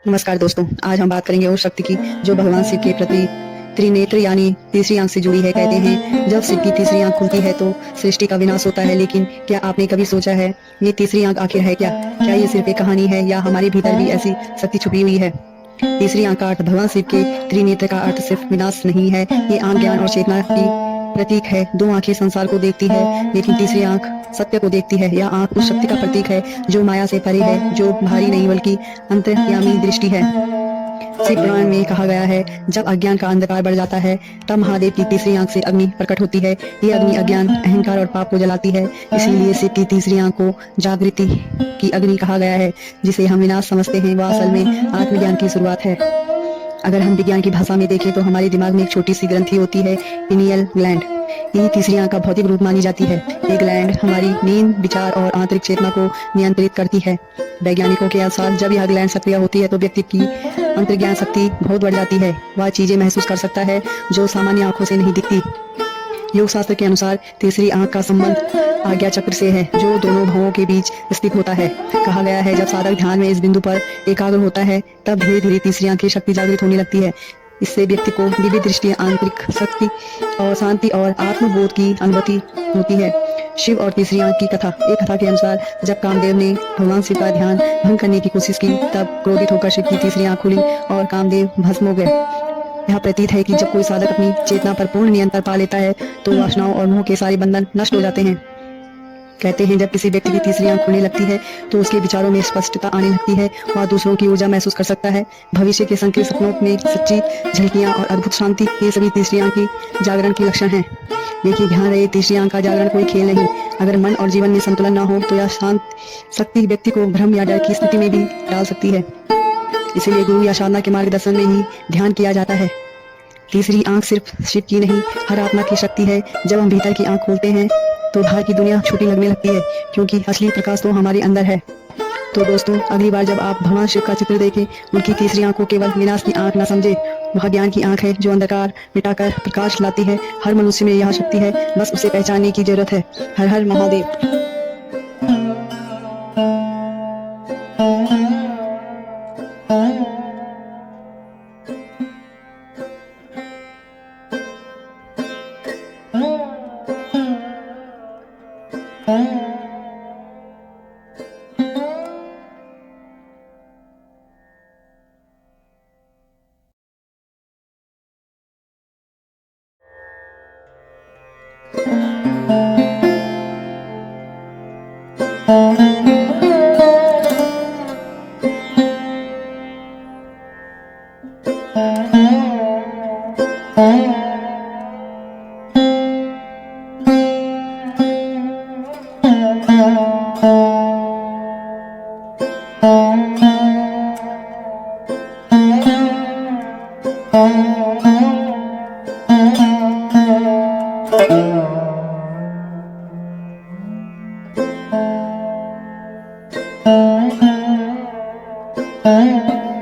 नमस्कार दोस्तों, आज हम बात करेंगे उस शक्ति की जो भगवान शिव के प्रति त्रिनेत्र यानी तीसरी आंख से जुड़ी है। कहते हैं जब शिव की तीसरी आंख खुलती है तो सृष्टि का विनाश होता है। लेकिन क्या आपने कभी सोचा है ये तीसरी आंख आखिर है क्या ये सिर्फ एक कहानी है या हमारे भीतर भी ऐसी शक्ति छुपी हुई है? तीसरी आंख का अर्थ भगवान शिव के त्रिनेत्र का अर्थ सिर्फ विनाश नहीं है, ये आंख ज्ञान और चेतना की प्रतीक है। दो आंखें संसार को देखती है लेकिन तीसरी आंख सत्य को देखती है। यह आंख उस शक्ति का प्रतीक है जो माया से परे है, जो भारी नहीं बल्कि अंतर्यामी दृष्टि है। शिव पुराण में कहा गया है जब अज्ञान का अंधकार बढ़ जाता है तब महादेव की तीसरी आंख से अग्नि प्रकट होती है। ये अग्नि अज्ञान, अहंकार और पाप को जलाती है। इसीलिए शिव की तीसरी आंख को जागृति की अग्नि कहा गया है। जिसे हम विनाश समझते हैं वह असल में आत्मज्ञान की शुरुआत है। अगर हम विज्ञान की भाषा में देखें तो हमारे दिमाग में एक छोटी सी ग्रंथि होती है, पिनियल ग्लैंड। यही तीसरी आंख का भौतिक रूप मानी जाती है। ये ग्लैंड हमारी नींद, विचार और आंतरिक चेतना को नियंत्रित करती है। वैज्ञानिकों के अनुसार जब यह ग्लैंड सक्रिय होती है तो व्यक्ति की अंतर्ज्ञान शक्ति बहुत बढ़ जाती है। वह चीजें महसूस कर सकता है जो सामान्य आंखों से नहीं दिखती। योग शास्त्र के अनुसार तीसरी आंख का संबंध आज्ञा चक्र से है जो दोनों भवों के बीच स्थित होता है। कहा गया है जब साधक ध्यान में इस बिंदु पर एकाग्र होता है तब धीरे धीरे तीसरी आंख की शक्ति जागृत होने लगती है। इससे व्यक्ति को दिव्य दृष्टि, आंतरिक शक्ति और शांति और आत्मबोध की अनुभूति होती है। शिव और तीसरी आंख की कथा। एक कथा के अनुसार जब कामदेव ने भगवान शिव का ध्यान भंग करने की कोशिश की तब क्रोधित होकर शिव की तीसरी आंख खुली और कामदेव भस्म हो गए। यह प्रतीत है कि जब कोई साधक अपनी चेतना पर पूर्ण नियंत्रण पा लेता है तो वासनाओं और मोह के सारे बंधन नष्ट हो जाते हैं। कहते हैं जब किसी व्यक्ति की तीसरी आंख खुलने लगती है तो उसके विचारों में स्पष्टता आने लगती है। वह दूसरों की ऊर्जा महसूस कर सकता है, भविष्य के संकेत, सपनों में सच्ची झलकियां और अद्भुत शांति। ये सभी तीसरी आंख की जागरण के लक्षण हैं। लेकिन ध्यान रहे, तीसरी आंख का जागरण कोई खेल नहीं। अगर मन और जीवन में संतुलन न हो तो यह शांत शक्ति व्यक्ति को भ्रम या डर की स्थिति में भी डाल सकती है। इसीलिए गुरु या साधना के मार्गदर्शन में ही ध्यान किया जाता है। तीसरी आंख सिर्फ शिव की नहीं, हर आत्मा की शक्ति है। जब हम भीतर की आंख खोलते हैं तो बाहर की दुनिया छोटी लगने लगती है, क्योंकि असली प्रकाश तो हमारे अंदर है। तो दोस्तों, अगली बार जब आप भगवान शिव का चित्र देखें, उनकी तीसरी आंख को केवल विनाश की आंख न समझे। वह ज्ञान की आंख है जो अंधकार मिटाकर प्रकाश लाती है। हर मनुष्य में यह शक्ति है, बस उसे पहचानने की जरूरत है। हर हर महादेव। Thank you.